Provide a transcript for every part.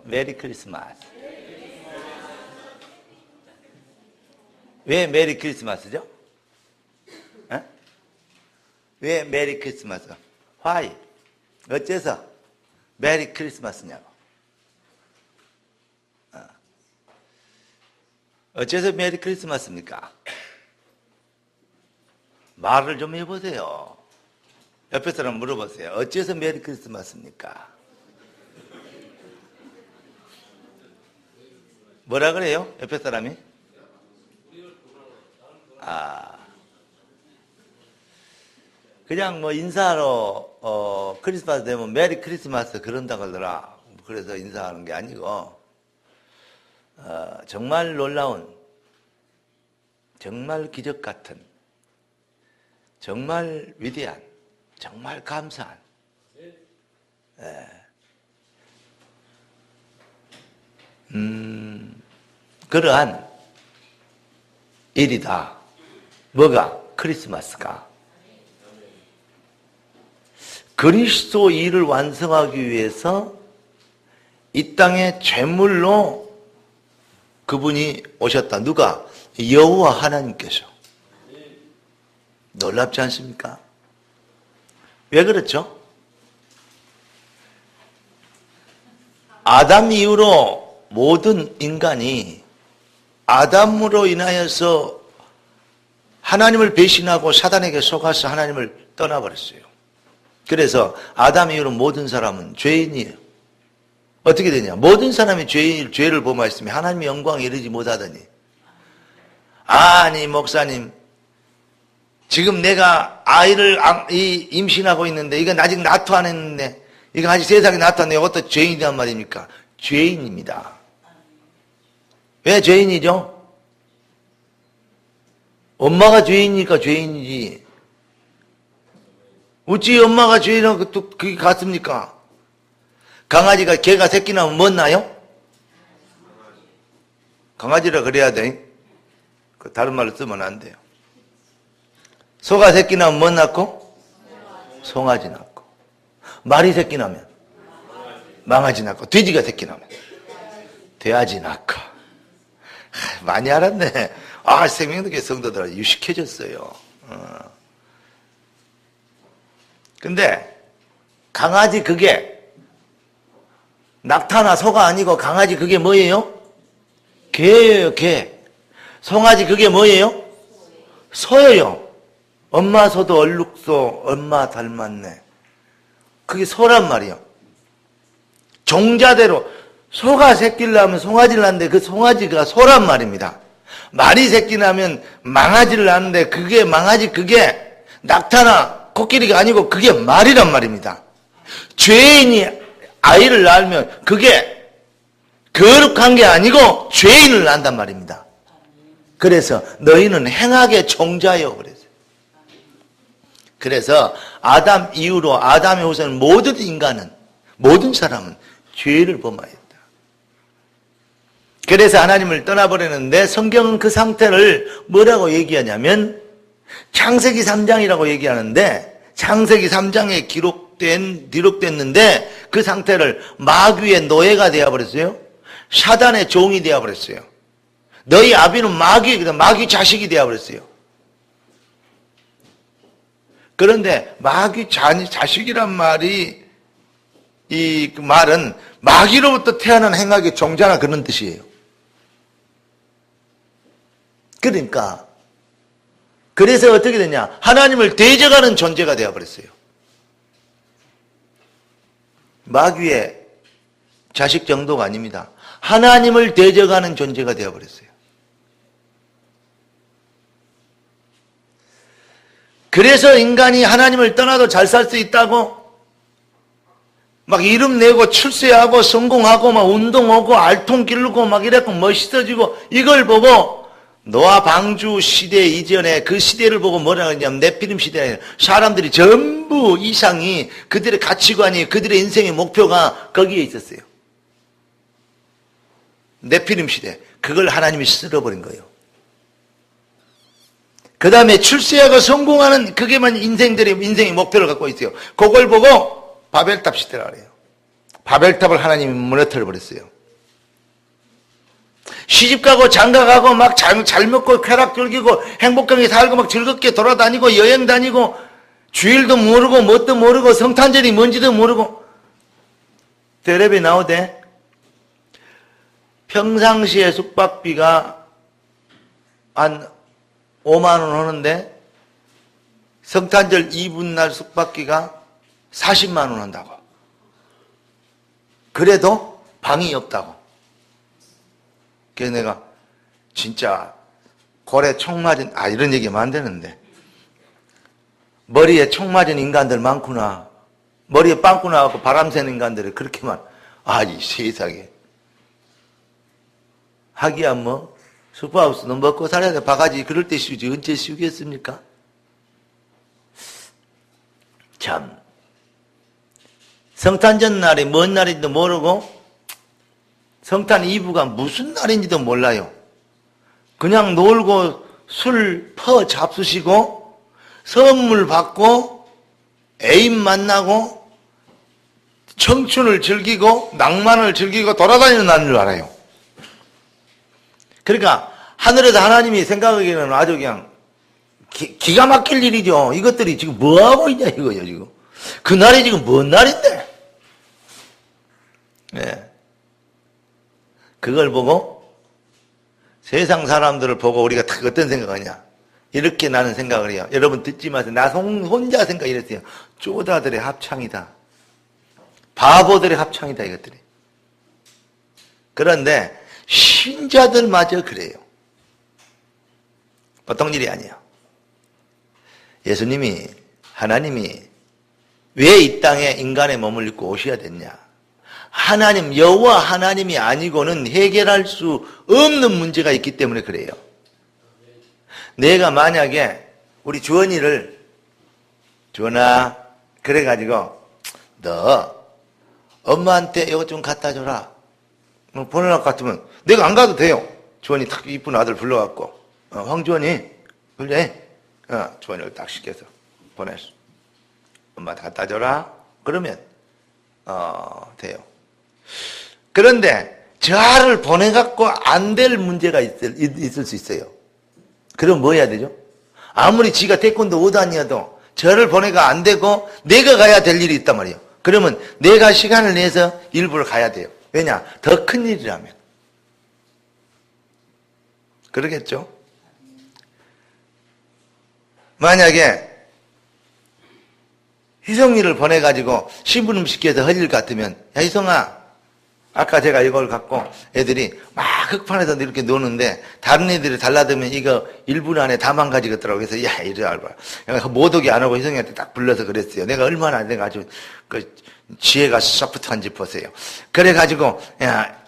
메리 크리스마스. 왜 메리 크리스마스죠? 에? 왜 메리 크리스마스? Why? 어째서 메리 크리스마스냐고. 어째서 메리 크리스마스입니까? 말을 좀 해보세요. 옆에 사람 물어보세요. 어째서 메리 크리스마스입니까? 뭐라 그래요? 옆에 사람이? 그냥 뭐 인사로 크리스마스 되면 메리 크리스마스 그런다 그러더라. 그래서 인사하는 게 아니고 정말 놀라운, 정말 기적 같은, 정말 위대한, 정말 감사한 그러한 일이다. 뭐가? 크리스마스가. 그리스도 일을 완성하기 위해서 이 땅에 제물로 그분이 오셨다. 누가? 여호와 하나님께서. 놀랍지 않습니까? 왜 그렇죠? 아담 이후로 모든 인간이 아담으로 인하여서 하나님을 배신하고 사단에게 속아서 하나님을 떠나버렸어요. 그래서 아담 이후로 모든 사람은 죄인이에요. 어떻게 되냐? 모든 사람이 죄를 범하였으면 하나님의 영광에 이르지 못하더니, 아니 목사님, 지금 내가 아이를 임신하고 있는데 이건 아직 낳도 안 했는데, 이거 아직 세상에 낳도 안 했는데 어떤 죄인이란 말입니까? 죄인입니다. 왜 죄인이죠? 엄마가 죄인이니까 죄인이지. 어찌 엄마가 죄인하고 또 그게 같습니까? 강아지가 개가 새끼 낳으면 뭐 나요? 강아지라 그래야 돼. 다른 말로 쓰면 안 돼요. 소가 새끼 낳으면 뭐 낳고? 송아지 낳고. 말이 새끼 낳으면 망아지 낳고. 돼지가 새끼 낳으면 돼지 낳고. 많이 알았네. 생명교회 성도들 유식해졌어요. 근데 강아지 그게 낙타나 소가 아니고 강아지 그게 뭐예요? 개예요, 개. 송아지 그게 뭐예요? 소예요. 엄마 소도 얼룩소, 엄마 닮았네. 그게 소란 말이에요. 종자대로 소가 새끼를 낳으면 송아지를 낳는데 그 송아지가 소란 말입니다. 말이 새끼 낳으면 망아지를 낳는데 그게 망아지 그게 낙타나 코끼리가 아니고 그게 말이란 말입니다. 죄인이 아이를 낳으면 그게 거룩한 게 아니고 죄인을 낳는단 말입니다. 그래서 너희는 행악의 종자요 그랬어요. 그래서 아담 이후로 아담의 후손 모든 인간은, 모든 사람은 죄를 범하였다. 그래서 하나님을 떠나버리는데 성경은 그 상태를 뭐라고 얘기하냐면 창세기 3장이라고 얘기하는데, 창세기 3장에 기록됐는데 그 상태를 마귀의 노예가 되어버렸어요. 사단의 종이 되어버렸어요. 너희 아비는 마귀 자식이 되어버렸어요. 그런데 마귀 자식이란 말이, 그 말은 마귀로부터 태어난 행악의 종자나 그런 뜻이에요. 그러니까 그래서 어떻게 되냐? 하나님을 대적하는 존재가 되어버렸어요. 마귀의 자식 정도가 아닙니다. 하나님을 대적하는 존재가 되어버렸어요. 그래서 인간이 하나님을 떠나도 잘 살 수 있다고 막 이름 내고 출세하고 성공하고 막 운동하고 알통 기르고 막 이래갖고 멋있어지고, 이걸 보고 노아 방주 시대 이전에 그 시대를 보고 뭐라 그러냐면 네피림 시대에 사람들이 전부 이상이 그들의 가치관이, 그들의 인생의 목표가 거기에 있었어요. 네피림 시대. 그걸 하나님이 쓸어버린 거예요. 그 다음에 출세하고 성공하는 그게만 인생의 목표를 갖고 있어요. 그걸 보고 바벨탑 시대라 그래요. 바벨탑을 하나님이 무너뜨려 버렸어요. 시집가고 장가가고 막 잘 먹고 쾌락 즐기고 행복하게 살고 막 즐겁게 돌아다니고 여행 다니고 주일도 모르고 뭣도 모르고 성탄절이 뭔지도 모르고 텔레비에 나오대. 평상시에 숙박비가 한 5만 원 하는데 성탄절 이브날 숙박비가 40만 원 한다고. 그래도 방이 없다고. 그래서 내가 진짜 골에 총 맞은, 이런 얘기하면 안 되는데, 머리에 총 맞은 인간들 많구나. 머리에 빵꾸 나갖고 바람 새는 인간들이 그렇게만, 이 세상에. 하기야 뭐, 슈퍼하우스는 먹고 살아야 돼. 바가지 그럴 때 씌우지. 언제 씌우겠습니까? 참. 성탄절 날이 뭔 날인지도 모르고, 성탄 이브가 무슨 날인지도 몰라요. 그냥 놀고 술 퍼 잡수시고 선물 받고 애인 만나고 청춘을 즐기고 낭만을 즐기고 돌아다니는 날인 줄 알아요. 그러니까 하늘에서 하나님이 생각하기에는 아주 그냥 기가 막힐 일이죠. 이것들이 지금 뭐하고 있냐 이거예요 지금. 그날이 지금 뭔 날인데. 네. 그걸 보고 세상 사람들을 보고 우리가 딱 어떤 생각하냐. 이렇게 나는 생각을 해요. 여러분 듣지 마세요. 나 혼자 생각 이랬어요. 쪼다들의 합창이다. 바보들의 합창이다 이것들이. 그런데 신자들마저 그래요. 보통 일이 아니에요. 예수님이 하나님이 왜 이 땅에 인간의 몸을 입고 오셔야 됐냐. 하나님, 여호와 하나님이 아니고는 해결할 수 없는 문제가 있기 때문에 그래요. 내가 만약에 우리 주원이를 주원아 그래가지고 너 엄마한테 이거 좀 갖다 줘라 보내라고 같으면 내가 안 가도 돼요. 주원이 딱 이쁜 아들 불러갖고 황주원이 그래 주원이를 딱 시켜서 보냈어. 엄마 갖다 줘라 그러면 돼요. 그런데 저를 보내갖고 안 될 문제가 있을 수 있어요. 그럼 뭐 해야 되죠? 아무리 지가 태권도 5단이어도 저를 보내가 안 되고 내가 가야 될 일이 있단 말이에요. 그러면 내가 시간을 내서 일부러 가야 돼요. 왜냐? 더 큰 일이라면. 그러겠죠? 만약에 희성이를 보내가지고 심부름 시켜서 할 일 같으면 야 희성아 아까 제가 이걸 갖고 애들이 막 흙판에서 이렇게 노는데 다른 애들이 달라들면 이거 1분 안에 다 망가지겠더라고. 그래서 야 이리 와봐. 못 오게 안 하고 희성이한테 딱 불러서 그랬어요. 내가 얼마나 내가 아주 그 지혜가 소프트한지 보세요. 그래가지고 야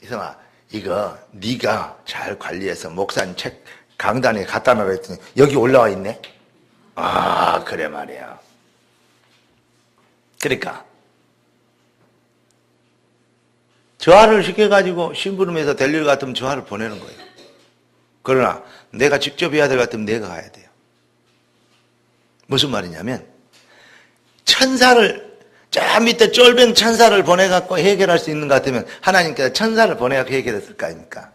희성아 이거 네가 잘 관리해서 목사님 책 강단에 갖다 놔라 했더니 여기 올라와 있네. 그래 말이야. 그러니까 저하를 시켜가지고 심부름해서 될 일 같으면 저하를 보내는 거예요. 그러나 내가 직접 해야 될 것 같으면 내가 가야 돼요. 무슨 말이냐면 천사를 저 밑에 쫄병 천사를 보내갖고 해결할 수 있는 것 같으면 하나님께서 천사를 보내갖고 해결했을 거 아닙니까?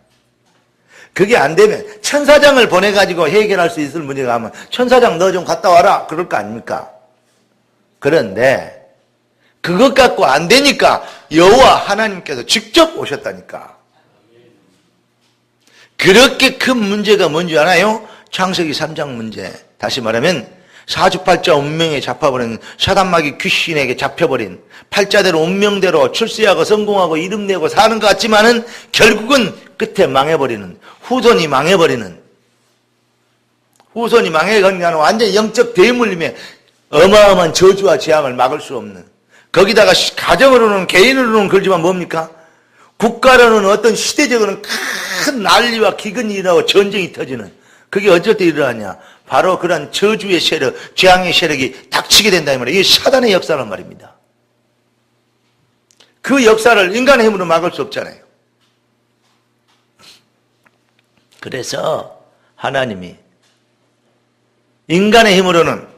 그게 안 되면 천사장을 보내가지고 해결할 수 있을 문제가 하면 천사장 너 좀 갔다 와라 그럴 거 아닙니까? 그런데 그것 갖고 안 되니까 여호와 하나님께서 직접 오셨다니까. 그렇게 큰 문제가 뭔지 알아요? 창세기 3장 문제. 다시 말하면 사주팔자 운명에 잡혀버린 사단마귀 귀신에게 잡혀버린 팔자대로 운명대로 출세하고 성공하고 이름 내고 사는 것 같지만은 결국은 끝에 망해버리는 후손이 망해버리는 후손이 망해버리는 완전히 영적 대물림에 어마어마한 저주와 재앙을 막을 수 없는 거기다가 가정으로는 개인으로는 그러지만 뭡니까? 국가로는 어떤 시대적으로는 큰 난리와 기근이 일어나고 전쟁이 터지는 그게 어쩔 때 일어나냐? 바로 그런 저주의 세력, 재앙의 세력이 닥치게 된다 이 말이에요. 이게 사단의 역사란 말입니다. 그 역사를 인간의 힘으로 막을 수 없잖아요. 그래서 하나님이 인간의 힘으로는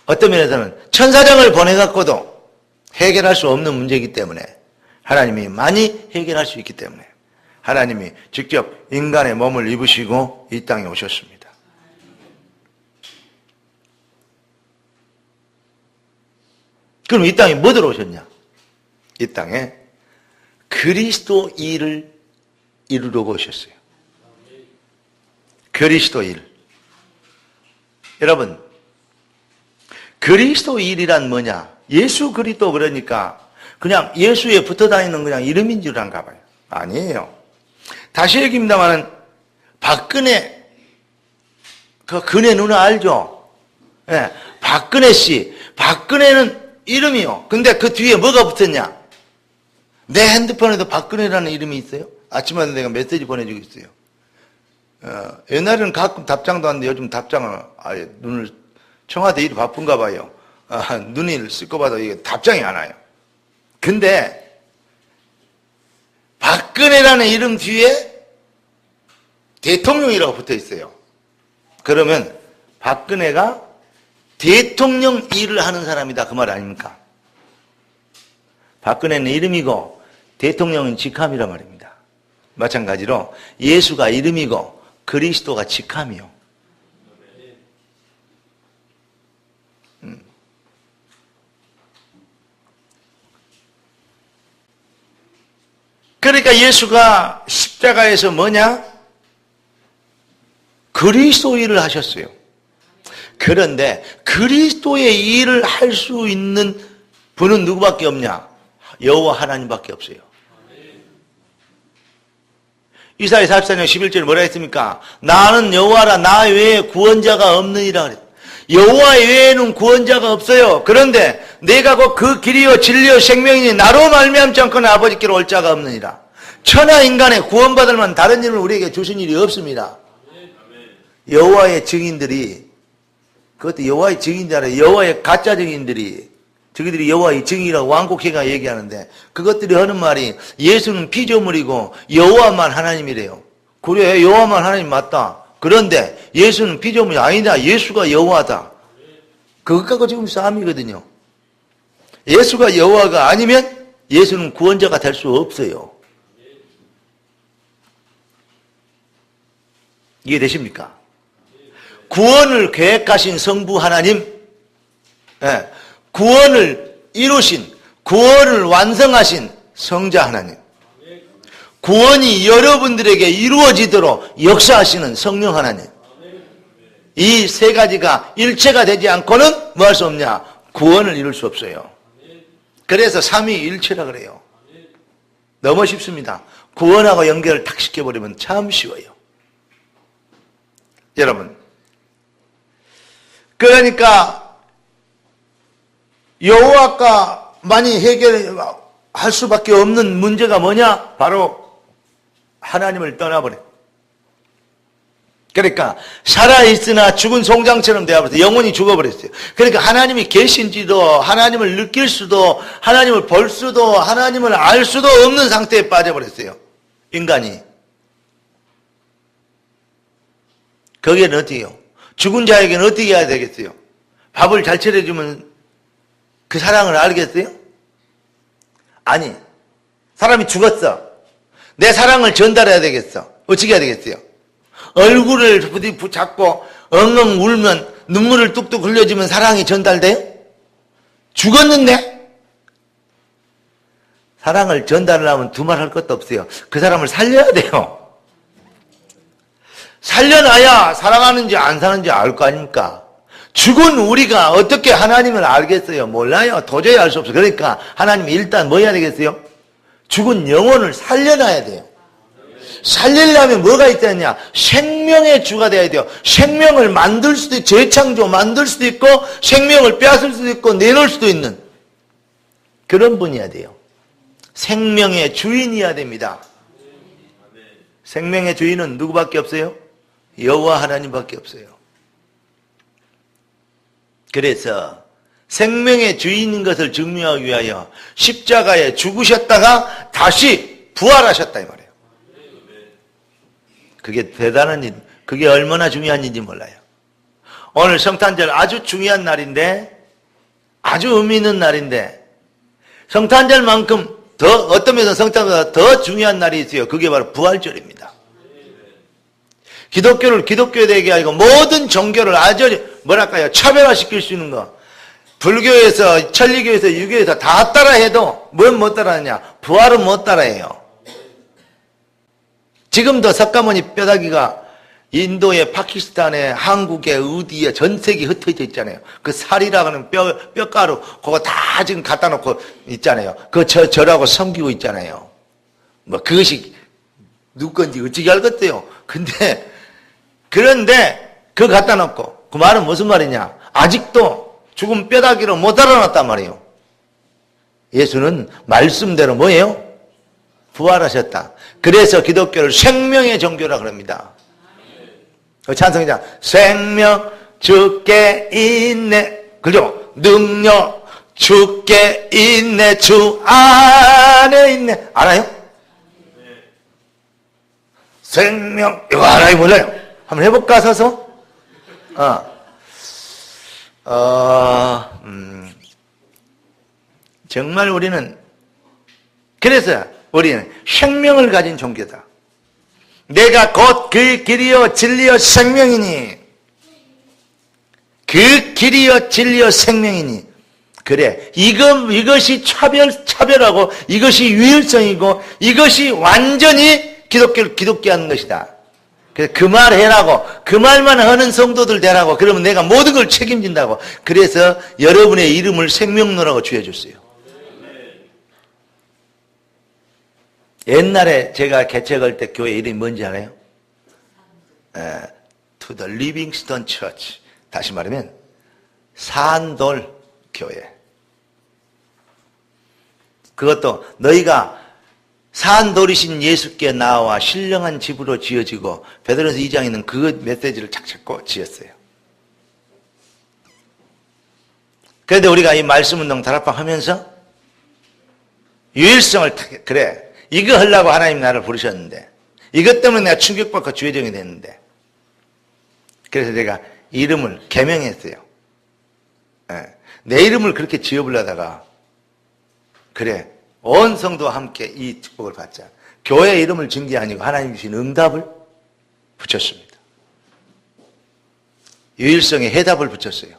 어떤 면에서는 천사장을 보내갖고도 해결할 수 없는 문제이기 때문에 하나님이 많이 해결할 수 있기 때문에 하나님이 직접 인간의 몸을 입으시고 이 땅에 오셨습니다. 그럼 이 땅에 뭐 들어오셨냐? 이 땅에 그리스도 일을 이루려고 오셨어요. 그리스도 일. 여러분, 그리스도 일이란 뭐냐? 예수 그리스도 그러니까 그냥 예수에 붙어 다니는 그냥 이름인 줄 안가 봐요. 아니에요. 다시 얘기합니다만은 박근혜, 그 근혜 누나 알죠? 예, 박근혜 씨. 박근혜는 이름이요. 근데 그 뒤에 뭐가 붙었냐? 내 핸드폰에도 박근혜라는 이름이 있어요. 아침마다 내가 메시지 보내주고 있어요. 옛날에는 가끔 답장도 하는데 요즘 답장을 아예 눈을 청와대 일이 바쁜가 봐요. 눈을 쓸거 봐도 이게 답장이 안 와요. 근데 박근혜라는 이름 뒤에 대통령이라고 붙어 있어요. 그러면 박근혜가 대통령 일을 하는 사람이다 그 말 아닙니까? 박근혜는 이름이고 대통령은 직함이란 말입니다. 마찬가지로 예수가 이름이고 그리스도가 직함이요. 그러니까 예수가 십자가에서 뭐냐? 그리스도 일을 하셨어요. 그런데 그리스도의 일을 할 수 있는 분은 누구밖에 없냐? 여호와 하나님밖에 없어요. 이사야 44장 11절에 뭐라 했습니까? 나는 여호와라 나 외에 구원자가 없느니라 그랬어요. 여호와 외에는 구원자가 없어요. 그런데 내가 곧 그 길이요 진리요 생명이니 나로 말미암지 않고는 아버지께로 올 자가 없느니라. 천하 인간의 구원받을 만한 다른 일을 우리에게 주신 일이 없습니다. 여호와의 증인들이, 그것도 여호와의 증인들이, 여호와의 가짜 증인들이, 저기들이 여호와의 증인이라고 왕국회가 얘기하는데 그것들이 하는 말이 예수는 피조물이고 여호와만 하나님이래요. 그래, 여호와만 하나님 맞다. 그런데 예수는 피조물이 아니다. 예수가 여호와다. 그것 갖고 지금 싸움이거든요. 예수가 여호와가 아니면 예수는 구원자가 될 수 없어요. 이해되십니까? 구원을 계획하신 성부 하나님, 구원을 이루신, 구원을 완성하신 성자 하나님, 구원이 여러분들에게 이루어지도록 역사하시는 성령 하나님, 이 세 가지가 일체가 되지 않고는 뭐 할 수 없냐? 구원을 이룰 수 없어요. 그래서 삼위일체라 그래요. 너무 쉽습니다. 구원하고 연결을 탁 시켜버리면 참 쉬워요. 여러분, 그러니까 여호와가 많이 해결할 수밖에 없는 문제가 뭐냐? 바로 하나님을 떠나버려. 그러니까 살아있으나 죽은 송장처럼 되어버렸어요. 영혼이 죽어버렸어요. 그러니까 하나님이 계신지도, 하나님을 느낄 수도, 하나님을 볼 수도, 하나님을 알 수도 없는 상태에 빠져버렸어요. 인간이. 거기에는 어떻게 해요? 죽은 자에게는 어떻게 해야 되겠어요? 밥을 잘 차려주면 그 사랑을 알겠어요? 아니, 사람이 죽었어. 내 사랑을 전달해야 되겠어. 어떻게 해야 되겠어요? 얼굴을 부디 붙잡고 엉엉 울면 눈물을 뚝뚝 흘려주면 사랑이 전달돼요? 죽었는데? 사랑을 전달하려면 두말할 것도 없어요. 그 사람을 살려야 돼요. 살려놔야 사랑하는지 안 사는지 알 거 아닙니까? 죽은 우리가 어떻게 하나님을 알겠어요? 몰라요. 도저히 알 수 없어요. 그러니까 하나님이 일단 뭐 해야 되겠어요? 죽은 영혼을 살려놔야 돼요. 살리려면 뭐가 있다냐? 생명의 주가 돼야 돼요. 생명을 만들 수도 있고, 재창조 만들 수도 있고, 생명을 빼앗을 수도 있고, 내놓을 수도 있는 그런 분이어야 돼요. 생명의 주인이어야 됩니다. 생명의 주인은 누구밖에 없어요? 여호와 하나님밖에 없어요. 그래서 생명의 주인인 것을 증명하기 위하여 십자가에 죽으셨다가 다시 부활하셨다 이 말이에요. 그게 대단한 일, 그게 얼마나 중요한 일인지 몰라요. 오늘 성탄절 아주 중요한 날인데, 아주 의미 있는 날인데, 성탄절만큼 더 어떤 면에서 성탄보다 더 중요한 날이 있어요. 그게 바로 부활절입니다. 기독교를 기독교 되게 하고 모든 종교를 아주 뭐랄까요 차별화시킬 수 있는 거. 불교에서 천리교에서 유교에서 다 따라해도 뭔 못 따라하냐? 부활은 못 따라해요. 지금도 석가모니 뼈다귀가 인도에 파키스탄에 한국에 어디에 전 세계에 흩어져 있잖아요. 그 살이라고 하는 뼈가루 그거 다 지금 갖다 놓고 있잖아요. 그거 절하고 섬기고 있잖아요. 뭐 그것이 누구 건지 어찌게 알겠대요. 그런데 그거 갖다 놓고 그 말은 무슨 말이냐? 아직도 죽은 뼈다귀로 못 알아놨단 말이에요. 예수는 말씀대로 뭐예요? 부활하셨다. 그래서 기독교를 생명의 종교라 그럽니다. 찬송이자 생명 주께 있네. 그죠? 능력 주께 있네. 주 안에 있네. 알아요? 생명 이거 알아요? 몰라요? 한번 해볼까 서서? 정말 우리는 그래서 우리는 생명을 가진 종교다. 내가 곧 그 길이요 진리요 생명이니 그 길이요 진리요 생명이니 그래 이것이 차별하고 이것이 유일성이고 이것이 완전히 기독교를 기독교 하는 것이다. 그래서 그 말 해라고 그 말만 하는 성도들 되라고 그러면 내가 모든 걸 책임진다고. 그래서 여러분의 이름을 생명로라고 지어줬어요. 옛날에 제가 개척할 때 교회 이름이 뭔지 알아요? To the Livingstone Church. 다시 말하면 산돌 교회. 그것도 너희가 산돌이신 예수께 나와 신령한 집으로 지어지고 베드로전서 2장에는 그 메시지를 착 잡고 지었어요. 그런데 우리가 이 말씀운동 다락방 하면서 유일성을 그래 이거 하려고 하나님 나를 부르셨는데 이것 때문에 내가 충격받고 주의정이 됐는데 그래서 제가 이름을 개명했어요. 내 이름을 그렇게 지어보려다가 그래 온 성도와 함께 이 축복을 받자. 교회 이름을 지은 게 아니고 하나님 주신 응답을 붙였습니다. 유일성의 해답을 붙였어요.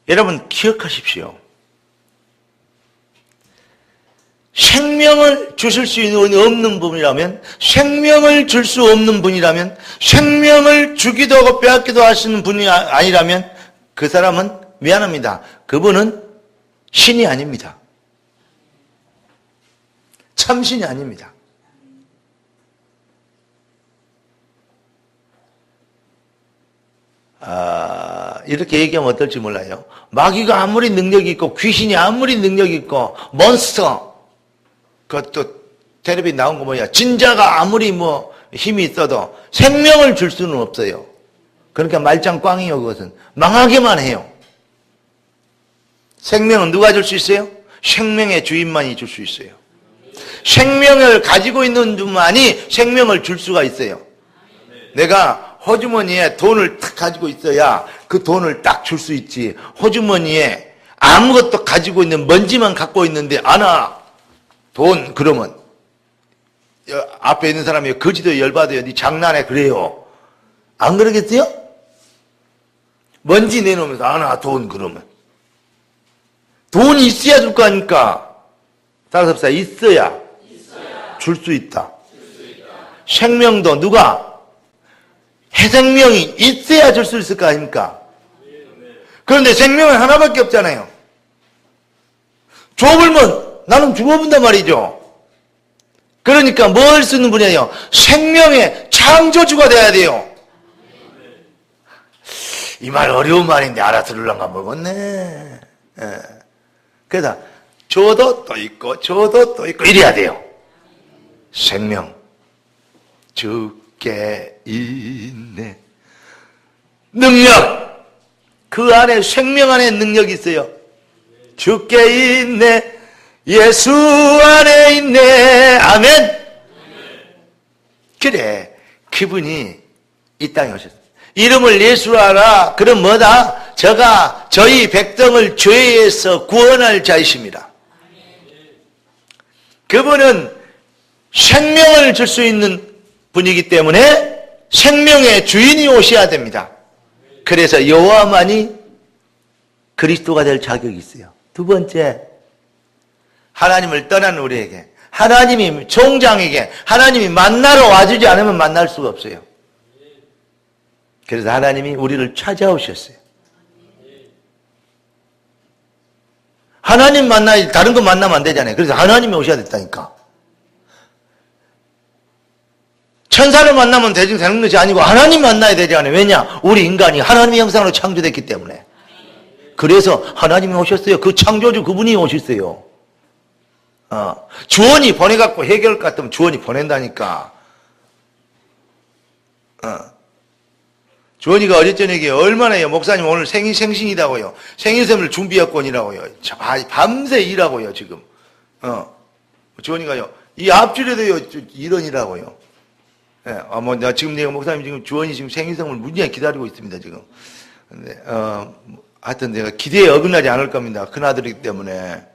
여러분 기억하십시오. 생명을 주실 수 없는 분이라면 생명을 줄 수 없는 분이라면 생명을 주기도 하고 빼앗기도 하시는 분이 아니라면 그 사람은 미안합니다. 그분은 신이 아닙니다. 참신이 아닙니다. 이렇게 얘기하면 어떨지 몰라요. 마귀가 아무리 능력이 있고 귀신이 아무리 능력이 있고 몬스터 그것도 텔레비전 나온 거 뭐야 진자가 아무리 뭐 힘이 있어도 생명을 줄 수는 없어요. 그러니까 말짱 꽝이요. 그것은 망하게만 해요. 생명은 누가 줄 수 있어요? 생명의 주인만이 줄 수 있어요. 생명을 가지고 있는 분만이 생명을 줄 수가 있어요. 내가 호주머니에 돈을 딱 가지고 있어야 그 돈을 딱 줄 수 있지. 호주머니에 아무것도 가지고 있는 먼지만 갖고 있는데 아나 돈 그러면 앞에 있는 사람이 거지도 열받아요. 네 장난해 그래요. 안 그러겠어요? 먼지 내놓으면서 아나 돈 그러면 돈이 있어야 줄 거 아닙니까? 따라서 있어야 줄 수 있다. 생명도 누가? 해생명이 있어야 줄 수 있을 거 아닙니까? 그런데 생명은 하나밖에 없잖아요. 줘보면 나는 죽어본단 말이죠. 그러니까 뭘 쓰는 분이에요? 생명의 창조주가 돼야 돼요. 이 말 어려운 말인데 알아들으려면 모르겠네. 그래서 줘도 또 있고 줘도 또 있고 이래야 돼요. 생명 주께 있네. 능력 그 안에 생명 안에 능력이 있어요. 주께 있네. 예수 안에 있네. 아멘. 그래 그분이 이 땅에 오셨어요. 이름을 예수로 하라. 그럼 뭐다? 저가 저희 백성을 죄에서 구원할 자이십니다. 그분은 생명을 줄 수 있는 분이기 때문에 생명의 주인이 오셔야 됩니다. 그래서 여호와만이 그리스도가 될 자격이 있어요. 두 번째, 하나님을 떠난 우리에게, 하나님이 종장에게 하나님이 만나러 와주지 않으면 만날 수가 없어요. 그래서 하나님이 우리를 찾아오셨어요. 하나님 만나야지 다른 거 만나면 안 되잖아요. 그래서 하나님이 오셔야 됐다니까. 천사를 만나면 되는 것이 아니고 하나님 만나야 되잖아요. 왜냐? 우리 인간이 하나님의 형상으로 창조됐기 때문에. 그래서 하나님이 오셨어요. 그 창조주 그분이 오셨어요. 주원이 보내갖고 해결 같으면 주원이 보낸다니까. 주원이가 어제 저녁에 얼마나요? 목사님 오늘 생신이라고요. 생일 선물 준비했건이라고요. 밤새 일하고요, 지금. 주원이가요. 이 앞줄에도요, 일원이라고요. 예, 내가 지금 목사님 지금 주원이 지금 생일 선물 무지하게 기다리고 있습니다, 지금. 근데, 하여튼 내가 기대에 어긋나지 않을 겁니다. 큰아들이기 때문에.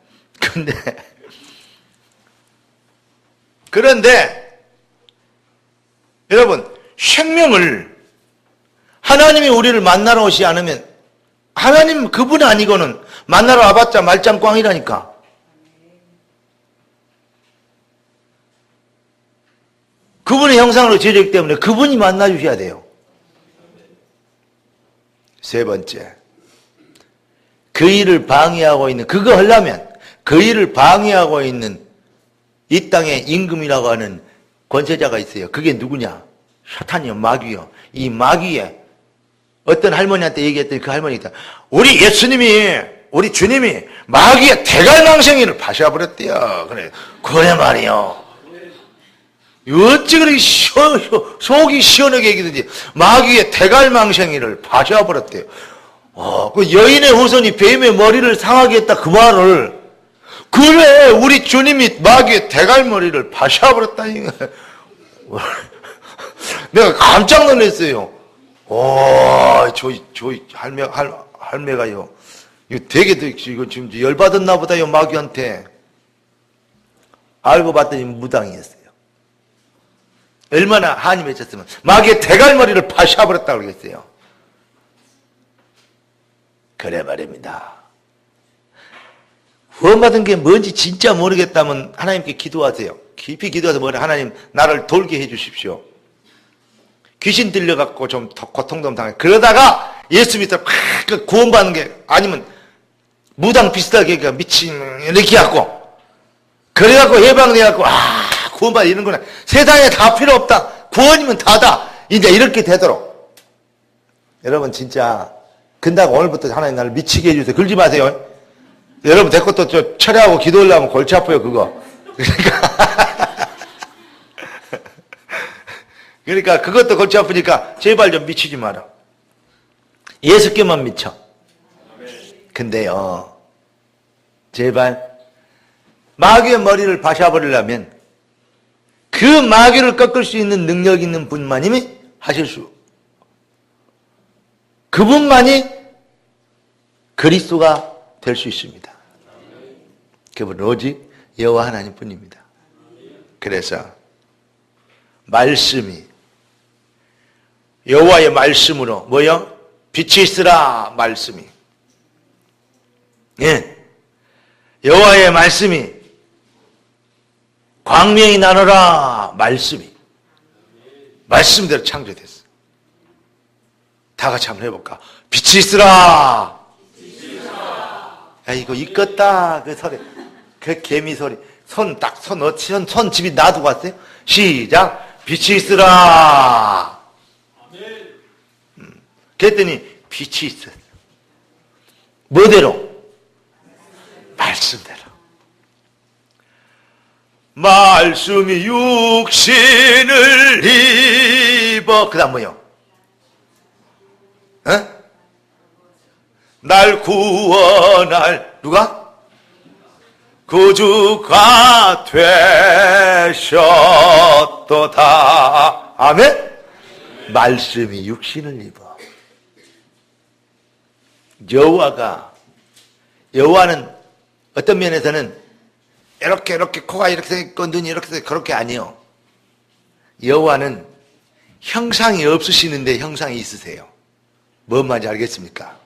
그런데, 여러분, 생명을 하나님이 우리를 만나러 오시 않으면 하나님 그분 아니고는 만나러 와봤자 말짱꽝이라니까. 그분의 형상으로 지어졌기 때문에 그분이 만나주셔야 돼요. 세 번째, 그 일을 방해하고 있는, 그거 하려면 그 일을 방해하고 있는 이 땅의 임금이라고 하는 권세자가 있어요. 그게 누구냐? 사탄이요, 마귀요. 이 마귀에 어떤 할머니한테 얘기했더니 그 할머니가 우리 예수님이, 우리 주님이 마귀의 대갈망생이를 파셔버렸대요. 그래 말이요. 어찌 그렇게 속이 시원하게 얘기든지 마귀의 대갈망생이를 파셔버렸대요. 그 여인의 후손이 뱀의 머리를 상하게 했다 그 말을, 그래 우리 주님이 마귀의 대갈머리를 파셔버렸다니. 내가 깜짝 놀랐어요. 저 할매가요. 이거 되게 이거 지금 열받았나 보다요, 마귀한테. 알고 봤더니 무당이었어요. 얼마나 한이 맺혔으면 마귀의 대갈머리를 파셔버렸다고 그랬어요. 그래 말입니다. 구원받은 게 뭔지 진짜 모르겠다면 하나님께 기도하세요. 깊이 기도해서 뭐래, 하나님 나를 돌게 해 주십시오. 귀신 들려갖고 좀 고통 좀 당해. 그러다가 예수 믿어 막 구원받는 게 아니면 무당 비슷하게 미친 이렇게 갖고 그래갖고 해방돼갖고 구원받아 이런구나. 세상에 다 필요 없다. 구원이면 다다. 이제 이렇게 되도록. 여러분 진짜 근다고 오늘부터 하나님 나를 미치게 해주세요. 그러지 마세요. 여러분 내 것도 저 철회하고 기도하려면 골치 아파요 그거. 그러니까 그것도 골치 아프니까 제발 좀 미치지 마라. 예수께만 미쳐. 근데요, 제발 마귀의 머리를 파셔버리려면 그 마귀를 꺾을 수 있는 능력 있는 분만이 하실 수, 그분만이 그리스도가 될 수 있습니다. 그분은 오직 여호와 하나님 뿐입니다. 그래서 말씀이, 여호와의 말씀으로 뭐요? 빛이 있으라 말씀이. 예. 여호와의 말씀이 광명이 나노라 말씀이. 말씀대로 창조됐어. 다 같이 한번 해볼까? 빛이 있으라. 야, 이거 이껐다. 그 소리. 그 개미 소리. 손 집이 놔두고 왔어요? 시작. 빛이 있으라. 그랬더니 빛이 있었어. 뭐대로? 말씀대로. 말씀이 육신을 입어. 그 다음 뭐요? 날 구원할 누가? 구주가 되셨도다. 아멘? 말씀이 육신을 입어. 여호와는 어떤 면에서는 이렇게 코가 이렇게 생겼고 눈이 이렇게 생겼고 그렇게 아니요. 여호와는 형상이 없으시는데 형상이 있으세요. 뭔 말인지 알겠습니까?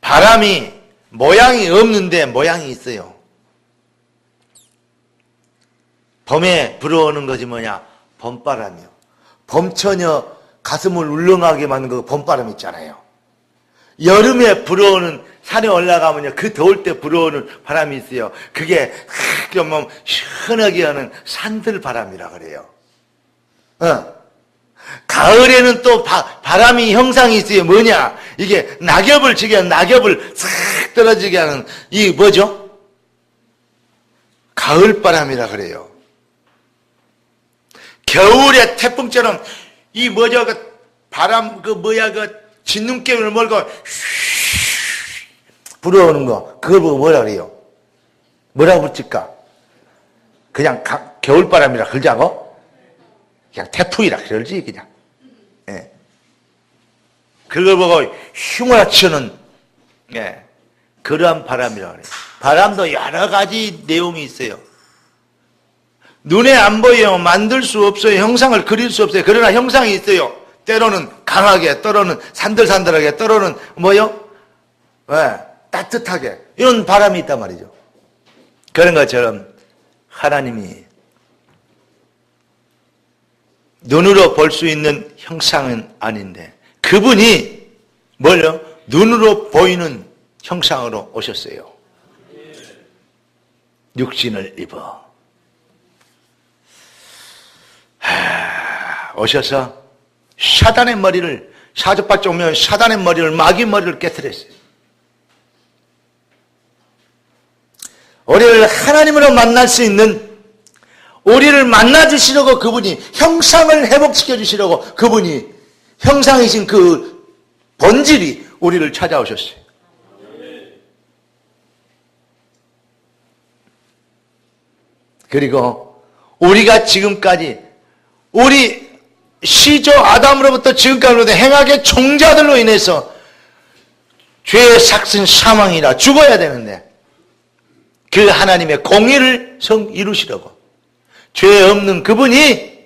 바람이 모양이 없는데 모양이 있어요. 봄에 불어오는 것이 뭐냐? 봄바람이요. 봄처녀 가슴을 울렁하게 만든 거 봄바람 있잖아요. 여름에 불어오는, 산에 올라가면요, 그 더울 때 불어오는 바람이 있어요. 그게 좀 시원하게 하는 산들바람이라 그래요. 가을에는 또 바람이 형상이 있어요. 뭐냐? 이게 낙엽을 지게 하는, 낙엽을 싹 떨어지게 하는, 이 뭐죠? 가을바람이라 그래요. 겨울에 태풍처럼 이 뭐죠? 그 바람, 진눈깨를 몰고 불어오는 거, 그걸 보고 뭐라 그래요? 뭐라고 붙일까? 그냥 겨울바람이라 그러자고? 그냥 태풍이라 그러지, 그냥. 예. 그걸 보고 휘몰아치는, 예, 그러한 바람이라 그래요. 바람도 여러 가지 내용이 있어요. 눈에 안 보여요. 만들 수 없어요. 형상을 그릴 수 없어요. 그러나 형상이 있어요. 때로는 강하게, 때로는 산들산들하게, 때로는 뭐요? 네, 따뜻하게. 이런 바람이 있단 말이죠. 그런 것처럼 하나님이 눈으로 볼 수 있는 형상은 아닌데 그분이 뭘요? 눈으로 보이는 형상으로 오셨어요. 육신을 입어 오셔서 사단의 머리를, 사주팔자 오면 사단의 머리를, 마귀 머리를 깨뜨렸어요. 우리를 하나님으로 만날 수 있는, 우리를 만나주시려고 그분이, 형상을 회복시켜 주시려고 그분이, 형상이신 그 본질이 우리를 찾아오셨어요. 그리고 우리가 지금까지, 우리 시조 아담으로부터 지금까지 행악의 종자들로 인해서 죄의 삭슨 사망이라 죽어야 되는데 그 하나님의 공의를 이루시려고 죄 없는 그분이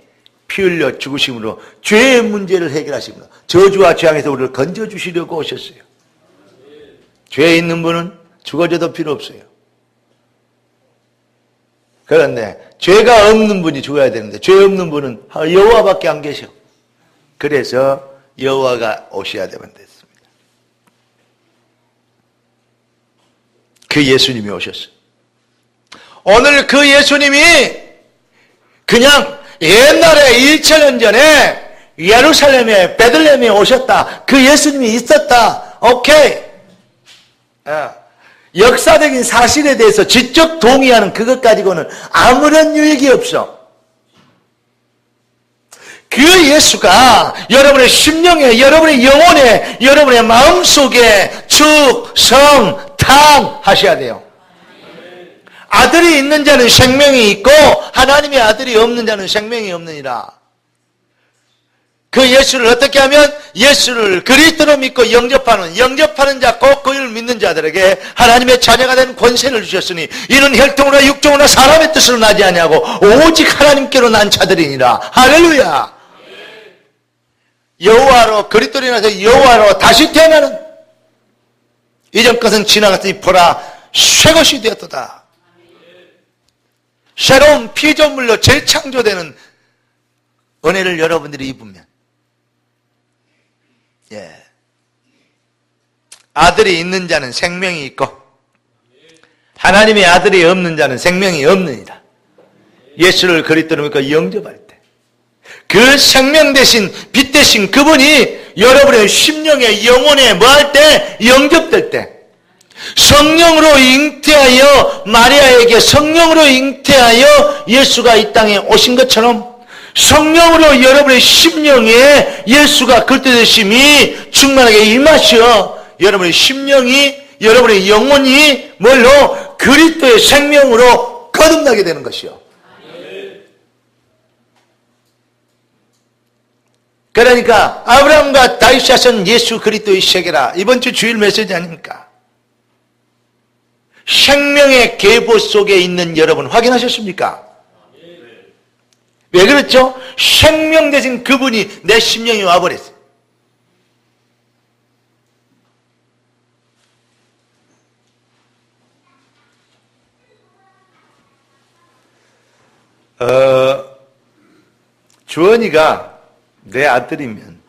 피 흘려 죽으심으로 죄의 문제를 해결하심으로 저주와 재앙에서 우리를 건져주시려고 오셨어요. 죄에 있는 분은 죽어져도 필요 없어요. 그런데 죄가 없는 분이 죽어야 되는데 죄 없는 분은 여호와밖에 안 계셔. 그래서 여호와가 오셔야 되면 됐습니다. 그 예수님이 오셨어요. 오늘 그 예수님이 그냥 옛날에 2000년 전에 예루살렘에 베들레헴에 오셨다. 그 예수님이 있었다. 오케이. 역사적인 사실에 대해서 지적 동의하는 그것 가지고는 아무런 유익이 없어. 그 예수가 여러분의 심령에, 여러분의 영혼에, 여러분의 마음속에 축성탕하셔야 돼요. 아들이 있는 자는 생명이 있고 하나님의 아들이 없는 자는 생명이 없느니라. 그 예수를 어떻게 하면 예수를 그리스도로 믿고 영접하는 자, 곧 그를 믿는 자들에게 하나님의 자녀가 된 권세를 주셨으니 이는 혈통으로 육종으로 사람의 뜻으로 나지 아니하고 오직 하나님께로 난 자들이니라. 할렐루야. 여호와로, 그리스도로 인해서 여호와로 다시 태어나는, 이전 것은 지나갔으니 보라 새 것이 되었도다. 새로운 피조물로 재창조되는 은혜를 여러분들이 입으면, 아들이 있는 자는 생명이 있고 하나님의 아들이 없는 자는 생명이 없느니라. 예수를 그리스도로 믿고 영접할 때 그 생명 대신 빛 대신 그분이 여러분의 심령에, 영혼에 뭐 할 때? 영접될 때 성령으로 잉태하여, 마리아에게 성령으로 잉태하여 예수가 이 땅에 오신 것처럼 성령으로 여러분의 심령에 예수가 그리스도심이 충만하게 임하셔 여러분의 심령이, 여러분의 영혼이 뭘로? 그리스도의 생명으로 거듭나게 되는 것이요. 그러니까 아브라함과 다윗이 하신 예수 그리스도의 세계라, 이번 주 주일 메시지 아닙니까? 생명의 계보 속에 있는 여러분 확인하셨습니까? 왜 그렇죠? 생명 대신 그분이 내 심령에 와버렸어요. 주원이가 내 아들이면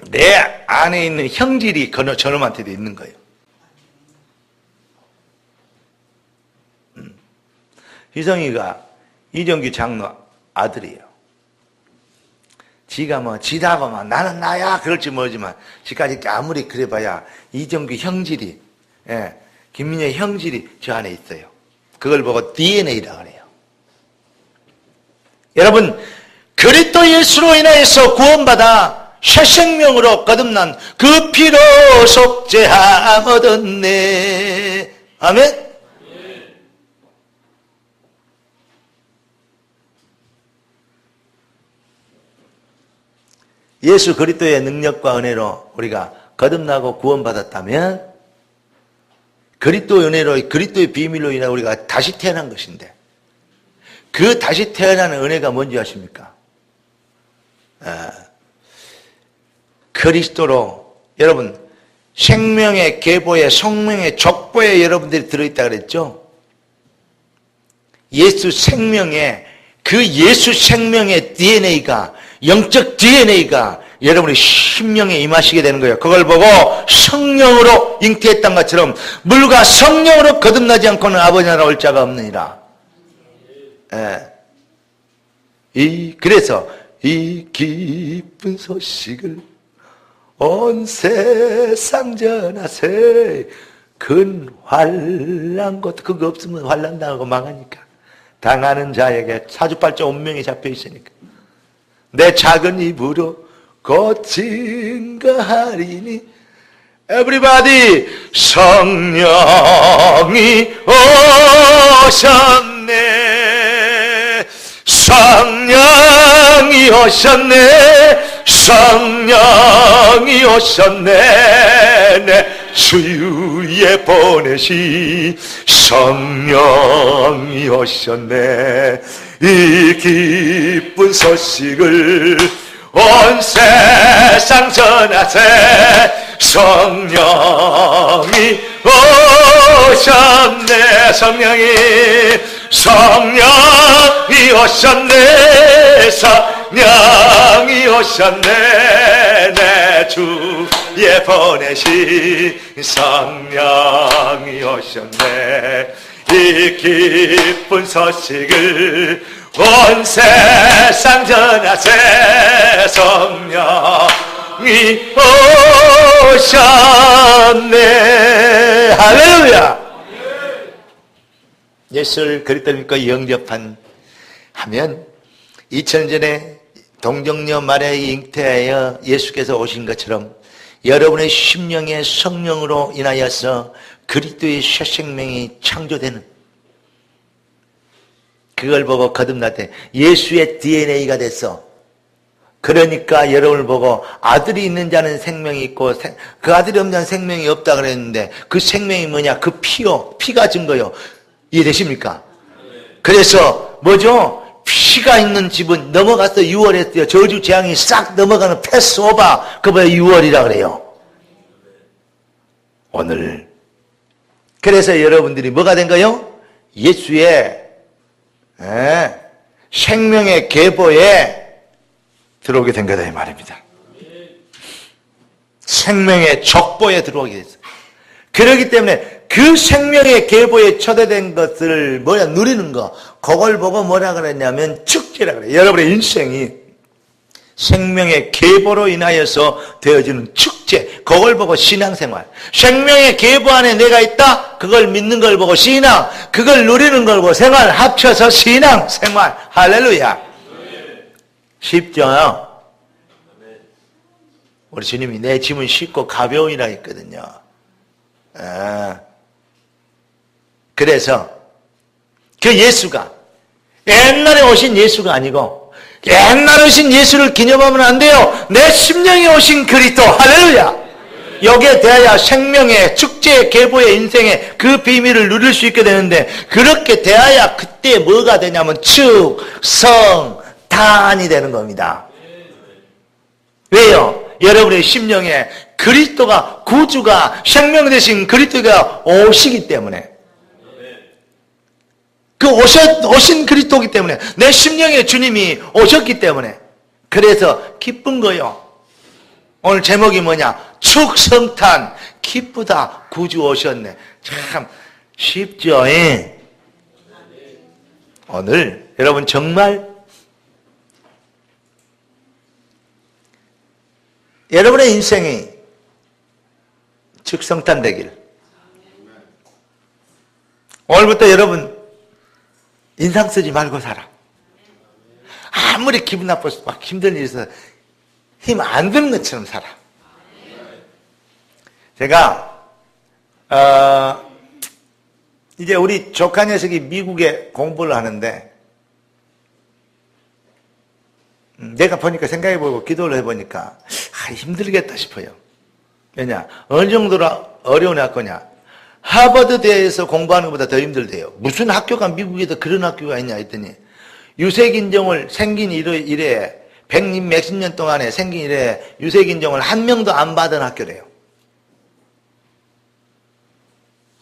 내 안에 있는 형질이 저놈한테도 있는 거예요. 희성이가 이정규 장로 아들이에요. 지가 지다고 나는 나야 그럴지 모르지만 지까지 아무리 그래봐야 이정규 형질이, 김민혁 형질이 저 안에 있어요. 그걸 보고 DNA라 그래요. 여러분, 그리스도 예수로 인하여서 구원받아 새 생명으로 거듭난 그 피로 속죄함 얻었네. 아멘? 예수 그리스도의 능력과 은혜로 우리가 거듭나고 구원받았다면 그리스도 은혜로, 그리스도의 비밀로 인해 우리가 다시 태어난 것인데 그 다시 태어나는 은혜가 뭔지 아십니까? 그리스도로 여러분 생명의 계보에 성명의 족보에 여러분들이 들어있다 그랬죠? 예수 생명의 그 예수 생명의 DNA가 영적 DNA가 여러분의 심령에 임하시게 되는 거예요. 그걸 보고 성령으로 잉태했던 것처럼 물과 성령으로 거듭나지 않고는 아버지 나라 올 자가 없느니라. 그래서 이 기쁜 소식을 온 세상 전하세. 근 환난 것 그거 없으면 환난 당하고 망하니까. 당하는 자에게 사주팔자 운명이 잡혀 있으니까 내 작은 입으로 곧 증거하리니. Everybody, 성령이 오셨네. 성령이 오셨네. 성령이 오셨네. 내 주위에 보내신 성령이 오셨네. 이 기쁜 소식을 온 세상 전하세. 성령이 오셨네. 성령이 오셨네. 성령이 오셨네. 내 주에 보내신 성령이 오셨네. 이 기쁜 소식을 온 세상 전하세. 성령이 오셨네. 할렐루야. 예수를 그리스도 믿고 영접한 하면 2000년 전에 동정녀 마리아에 잉태하여 예수께서 오신 것처럼 여러분의 심령의 성령으로 인하여서 그리스도의 새 생명이 창조되는, 그걸 보고 거듭날 때 예수의 DNA가 됐어. 그러니까 여러분을 보고 아들이 있는 자는 생명이 있고 그 아들이 없는 자는 생명이 없다 그랬는데 그 생명이 뭐냐? 그 피가 증거요. 이해되십니까? 그래서 뭐죠? 피가 있는 집은 넘어가서 유월했어요. 저주 재앙이 싹 넘어가는 패스오버, 그거야 유월이라 그래요. 오늘 그래서 여러분들이 뭐가 된 거요? 예수의 생명의 계보에 들어오게 된 거다 이 말입니다. 생명의 족보에 들어오게 됐어요. 그렇기 때문에 그 생명의 계보에 초대된 것을 누리는 거, 그걸 보고 뭐라 그랬냐면 축제라 그래요. 여러분의 인생이 생명의 계보로 인하여서 되어지는 축제, 그걸 보고 신앙생활. 생명의 계보 안에 내가 있다, 그걸 믿는 걸 보고 신앙, 그걸 누리는 걸 보고 생활, 합쳐서 신앙생활. 할렐루야. 쉽죠? 우리 주님이 내 짐은 쉽고 가벼우니라 했거든요. 그래서 그 예수가 옛날에 오신 예수가 아니고 옛날에 오신 예수를 기념하면 안 돼요. 내 심령에 오신 그리스도. 할렐루야. 여기에 대하여 생명의 축제 계보의 인생의 그 비밀을 누릴 수 있게 되는데, 그렇게 대하여 그때 뭐가 되냐면 축성탄이 되는 겁니다. 왜요? 여러분의 심령에 그리스도가, 구주가, 생명 되신 그리스도가 오시기 때문에, 그 오신 그리스도이기 때문에, 내 심령에 주님이 오셨기 때문에, 그래서 기쁜 거요. 오늘 제목이 뭐냐? 축성탄, 기쁘다, 구주 오셨네. 참 쉽죠? 오늘 여러분 정말 여러분의 인생이 축성탄 되길. 오늘부터 여러분 인상 쓰지 말고 살아. 아무리 기분 나빠서 막 힘든 일이 있어서 힘 안 드는 것처럼 살아. 제가 이제 우리 조카 녀석이 미국에 공부를 하는데, 내가 보니까 생각해보고 기도를 해보니까 힘들겠다 싶어요. 왜냐? 어느 정도로 어려운 학교냐? 하버드대에서 공부하는 것보다 더 힘들대요. 무슨 학교가 미국에도 그런 학교가 있냐 했더니, 유색인종을 생긴 이래 100몇십 년 동안에 생긴 이래 유색인종을 한 명도 안 받은 학교래요.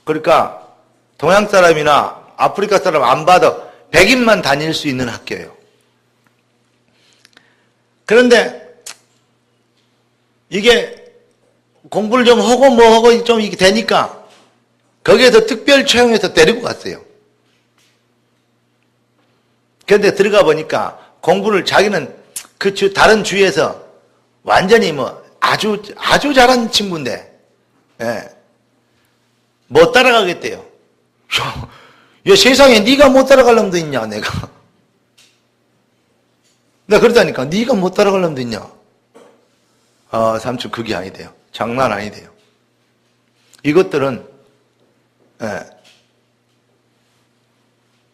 그러니까 동양 사람이나 아프리카 사람 안 받아 백인만 다닐 수 있는 학교예요. 그런데 이게 공부를 좀 하고 뭐 하고 좀 이게 되니까 거기에서 특별 채용해서 데리고 갔어요. 그런데 들어가 보니까 공부를 자기는 그 다른 주에서 완전히 뭐 아주 잘하는 친구인데, 예, 못 따라가겠대요. 야, 세상에 네가 못 따라갈 놈도 있냐, 내가 그러다니까. 네가 못 따라갈 놈도 있냐. 삼촌 그게 아니대요. 장난 아니대요. 이것들은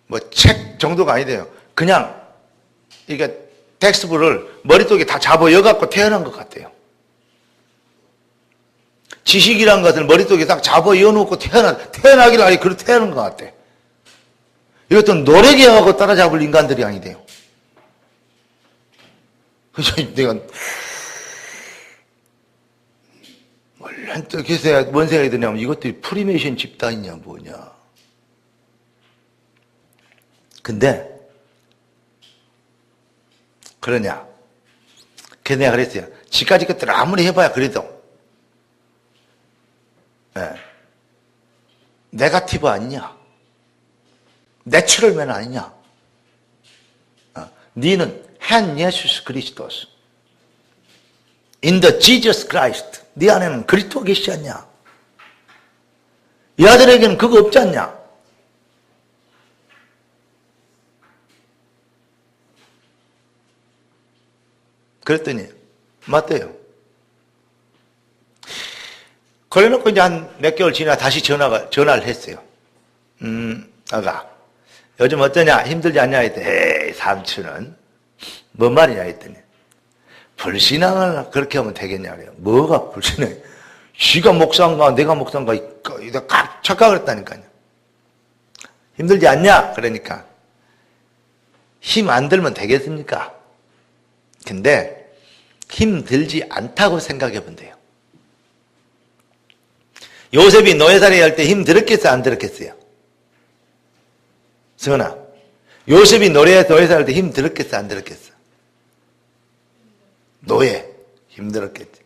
뭐 책 정도가 아니대요. 그냥 이게 텍스트북을 머릿속에 다 잡아여갖고 태어난 것 같아요. 지식이란 것을 머릿속에 딱 잡아여놓고 태어나기를 아니 그렇게 태어난 것 같아. 이것도 노력해하고 따라잡을 인간들이 아니대요. 그래서 내가 그래서 뭔 생각이 드냐면, 이것들이 프리메이션 집단이냐 뭐냐. 근데 그러냐. 그래서 내가 그랬어요. 지까지 것들 아무리 해봐야 그래도 네거티브 아니냐, 내추럴맨 아니냐. 니는 한 예수 그리스도스 in the Jesus Christ, 네 안에는 그리스도가 계시지 않냐. 이 아들에게는 그거 없지 않냐. 그랬더니 맞대요. 그래놓고 이제 한 몇 개월 지나 다시 전화를 했어요. 아가 요즘 어떠냐, 힘들지 않냐 했더니, 에이 삼촌은 뭔 말이냐 했더니, 불신앙을 그렇게 하면 되겠냐 그래요. 뭐가 불신앙? 지가 목사인가 내가 목사인가 내가 착각을 했다니까요. 힘들지 않냐? 그러니까 힘 안 들면 되겠습니까? 근데 힘들지 않다고 생각해 본대요. 요셉이 노예살이 할 때 힘들었겠어요? 안 들었겠어요? 승원아, 요셉이 노예살 할 때 힘들었겠어? 안 들었겠어? 노예 힘들었겠지.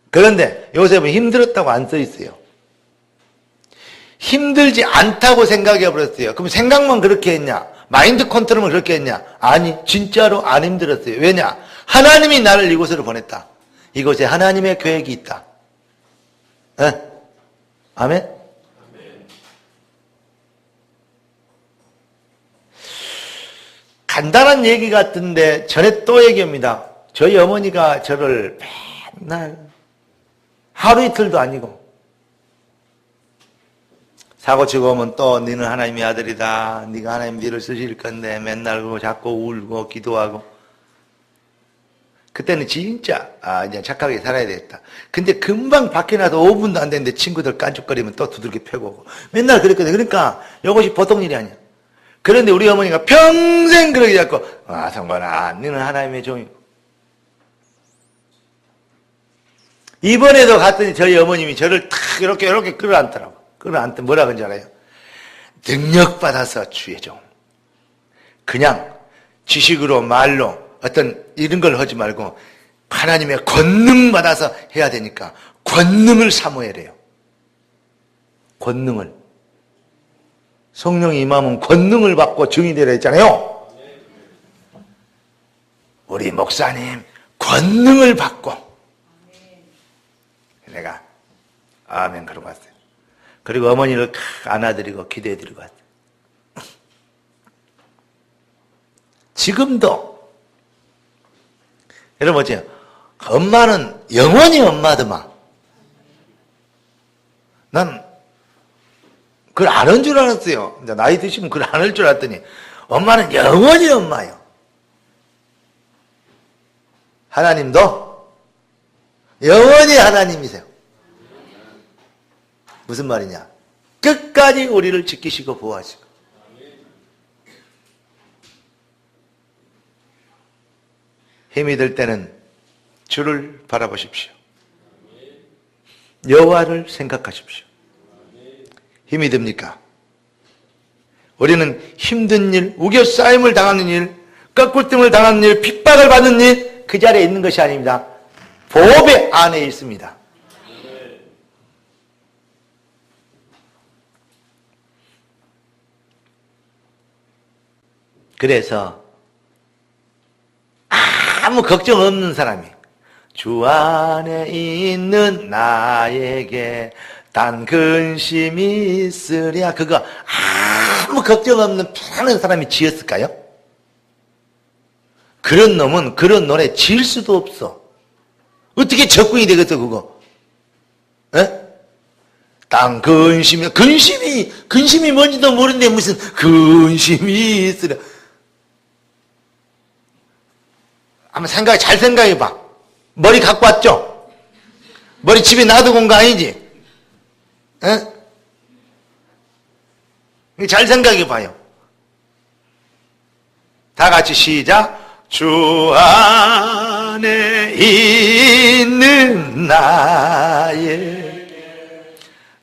그런데 요셉은 힘들었다고 안 써 있어요. 힘들지 않다고 생각해 버렸어요. 그럼 생각만 그렇게 했냐? 마인드 컨트롤만 그렇게 했냐? 아니, 진짜로 안 힘들었어요. 왜냐? 하나님이 나를 이곳으로 보냈다. 이곳에 하나님의 계획이 있다. 네? 아멘? 간단한 얘기 같은데 전에 또 얘기합니다. 저희 어머니가 저를 맨날 하루 이틀도 아니고 사고치고 오면 또 너는 하나님의 아들이다. 네가 하나님 뒤를 쓰실 건데 맨날 자꾸 울고 기도하고. 그때는 진짜 이제 착하게 살아야 되겠다. 근데 금방 밖에 나서 5분도 안 됐는데 친구들 깐죽거리면 또 두들겨 패고 오고. 맨날 그랬거든. 그러니까 이것이 보통 일이 아니야. 그런데 우리 어머니가 평생 그러게 자꾸 성건아 너는 하나님의 종이고. 이번에도 갔더니 저희 어머님이 저를 탁 이렇게 끌어안더라고. 끌어안더 뭐라 그런지 알아요? 능력받아서 주의 종. 그냥 지식으로 말로 어떤 이런 걸 하지 말고 하나님의 권능 받아서 해야 되니까 권능을 사모해야 돼요. 권능을. 성령이 임하면 권능을 받고 증이 되라 했잖아요. 우리 목사님 권능을 받고 내가 아멘 그러고 왔어요. 그리고 어머니를 안아드리고 기도해드리고 왔어요. 지금도 여러분 어째요? 엄마는 영원히 엄마더만. 난 그걸 안 한 줄 알았어요. 나이 드시면 그걸 안 할 줄 알았더니 엄마는 영원히 엄마예요. 하나님도 영원히 하나님이세요. 무슨 말이냐? 끝까지 우리를 지키시고 보호하시고. 힘이 들 때는 주를 바라보십시오. 여호와를 생각하십시오. 힘이 듭니까? 우리는 힘든 일, 우겨싸임을 당하는 일, 꺾을등을 당하는 일, 핍박을 받는 일, 그 자리에 있는 것이 아닙니다. 보배 안에 있습니다. 그래서 아무 걱정 없는 사람이 주 안에 있는 나에게 단 근심이 있으랴. 그거 아무 걱정 없는 편안한 사람이 지었을까요? 그런 놈은 그런 노래 지을 수도 없어. 어떻게 적군이 되겠어 그거? 에? 단 근심이 뭔지도 모르는데 무슨 근심이 있으랴. 한번 잘 생각해봐. 머리 갖고 왔죠? 머리 집에 놔두고 온 거 아니지? 에? 잘 생각해봐요. 다 같이 시작. 주 안에 있는 나의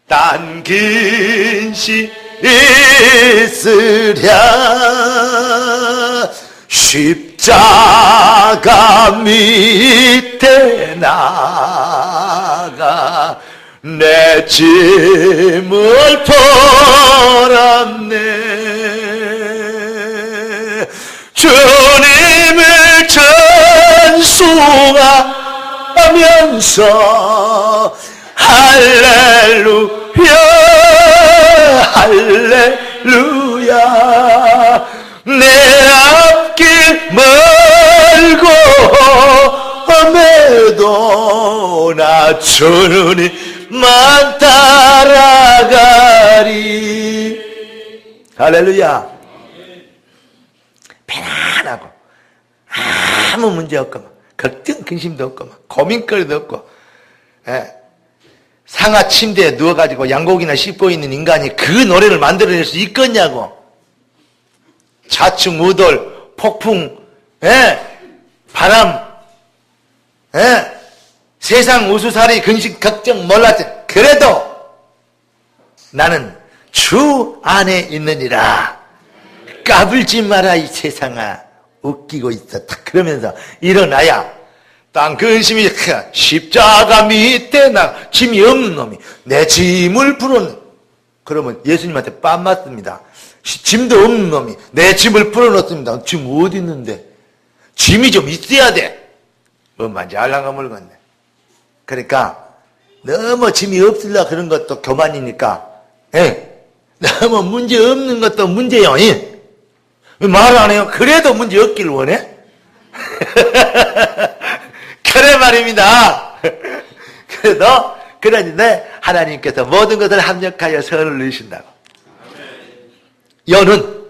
딴 근심 있으랴. 십자가 밑에 나가 내 짐을 풀었네. 주님을 찬송하면서 할렐루야 할렐루야. 내 앞길 멀고 험해도 나 주님만 따라가리. 할렐루야. 편안하고 아무 문제 없고 걱정 근심도 없고 고민거리도 없고, 상하 침대에 누워가지고 양고기나 씹고 있는 인간이 그 노래를 만들어낼 수 있겠냐고. 자충우돌, 폭풍, 바람, 세상 우수살이 근심 걱정 몰랐지. 그래도 나는 주 안에 있느니라. 까불지 마라 이 세상아. 웃기고 있었다. 그러면서 일어나야 땅 근심이 십자가 밑에 나 짐이 없는 놈이 내 짐을 풀어놓는. 그러면 예수님한테 빰 맞습니다. 짐도 없는 놈이 내 짐을 풀어놓습니다. 짐 어디 있는데? 짐이 좀 있어야 돼. 뭔 말인지 알랑가 모르겠네. 그러니까 너무 짐이 없으려 그런 것도 교만이니까, 너무 문제 없는 것도 문제요. 말 안 해요? 그래도 문제 없기를 원해? 그래 말입니다. 그래도 그러는데 하나님께서 모든 것을 합력하여 선을 이루신다고. 여는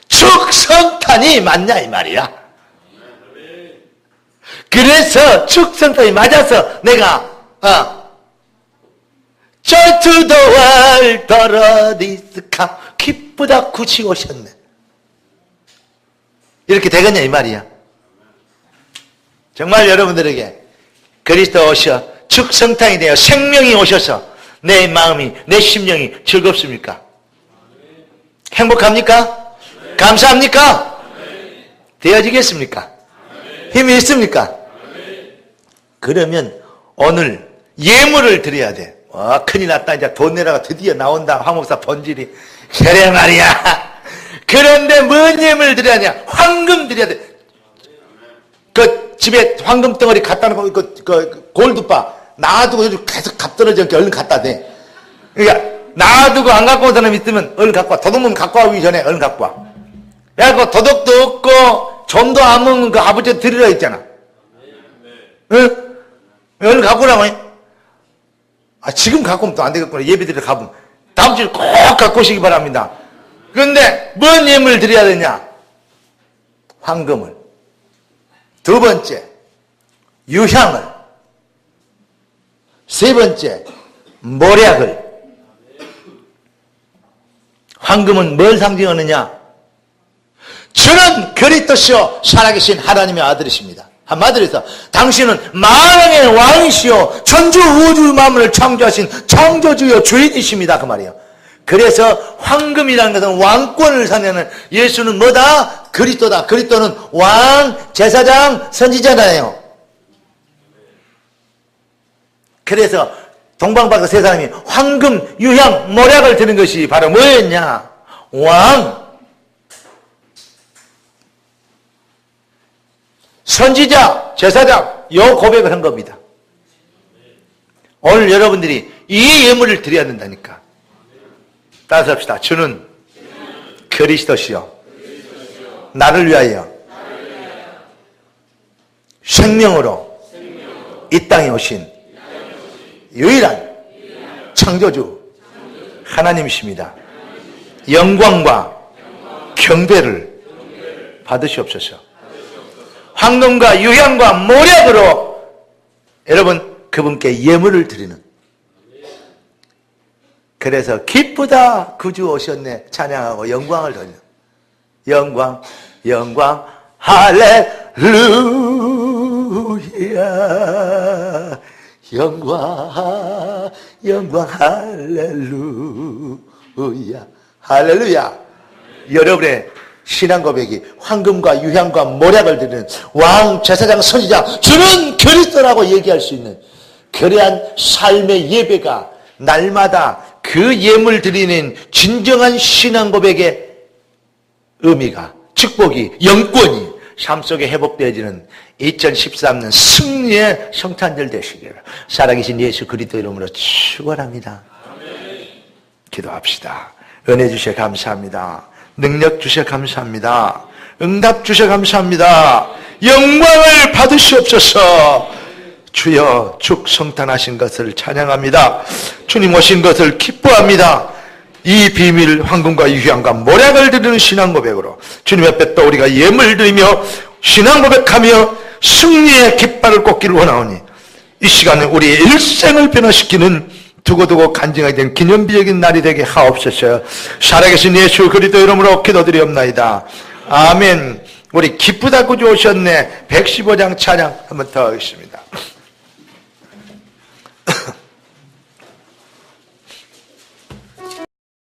축성탄이 맞냐 이 말이야. 그래서 축성탄이 맞아서 내가 절투도할 더러디스카 기쁘다 굳이 오셨네. 이렇게 되겠냐 이 말이야. 정말 여러분들에게 그리스도 오셔 축성탄이 되어 생명이 오셔서 내 마음이 내 심령이 즐겁습니까? 행복합니까? 감사합니까? 되어지겠습니까? 힘이 있습니까? 그러면 오늘 예물을 드려야 돼. 와, 큰일 났다. 이제 돈 내라가 드디어 나온다. 황목사 번질이. 그래 말이야. 그런데 뭔 예물을 드려야 하냐? 황금 드려야 돼. 그 집에 황금 덩어리 갖다 놓고 그 골드바 놔두고 계속 값 떨어져 이렇게 얼른 갖다 대. 그러니까 놔두고 안 갖고 온 사람 있으면 얼른 갖고 와. 도둑놈 갖고 오기 전에 얼른 갖고 와. 그래갖고 도둑도 없고 좀도 안 먹는 그 아버지 드리라 했잖아. 응? 얼른 갖고 오라고. 지금 갖고 오면 또 안 되겠구나. 예배드리러 가보면. 다음 주에 꼭 갖고 오시기 바랍니다. 그런데 뭔 예물을 드려야 되냐? 황금을. 두 번째, 유향을. 세 번째, 모략을. 황금은 뭘 상징하느냐? 주는 그리스도시요 살아계신 하나님의 아들이십니다. 한마디로 해서 당신은 만왕의 왕이시요 천주 우주 만물을 창조하신 창조주요 주인이십니다. 그 말이에요. 그래서 황금이라는 것은 왕권을 상징하는 예수는 뭐다? 그리스도다. 그리스도는 왕, 제사장, 선지자잖아요. 그래서 동방박사 세 사람이 황금, 유향, 모략을 드는 것이 바로 뭐였냐? 왕, 선지자, 제사장, 요 고백을 한 겁니다. 오늘 여러분들이 이 예물을 드려야 된다니까. 따라서 합시다. 주는 그리스도시요 나를 위하여 생명으로 이 땅에 오신 유일한 창조주 하나님이십니다. 영광과 경배를 받으시옵소서. 황금과 유향과 모략으로 여러분 그분께 예물을 드리는, 그래서 기쁘다 구주 오셨네 찬양하고 영광을 돌리는, 영광 영광 할렐루야, 영광 영광 할렐루야, 할렐루야. 여러분의 신앙 고백이 황금과 유향과 모략을 드리는 왕, 제사장, 선지자, 주는 그리스도라고 얘기할 수 있는 그러한 삶의 예배가 날마다 그 예물 드리는 진정한 신앙 고백의 의미가, 축복이, 영권이 삶 속에 회복되어지는 2013년 승리의 성탄절 되시기를 살아계신 예수 그리스도 이름으로 축원합니다. 기도합시다. 은혜 주셔 감사합니다. 능력 주셔 감사합니다. 응답 주셔 감사합니다. 영광을 받으시옵소서. 주여 축성탄하신 것을 찬양합니다. 주님 오신 것을 기뻐합니다. 이 비밀 황금과 유향과 모략을 드리는 신앙 고백으로 주님 앞에 또 우리가 예물 드리며 신앙 고백하며 승리의 깃발을 꽂기를 원하오니 이 시간에 우리의 일생을 변화시키는 두고두고 간증하게 된 기념비적인 날이 되게 하옵소서. 살아계신 예수 그리스도 이름으로 기도드리옵나이다. 아멘. 우리 기쁘다 구주 오셨네 115장 찬양 한번 더 하겠습니다.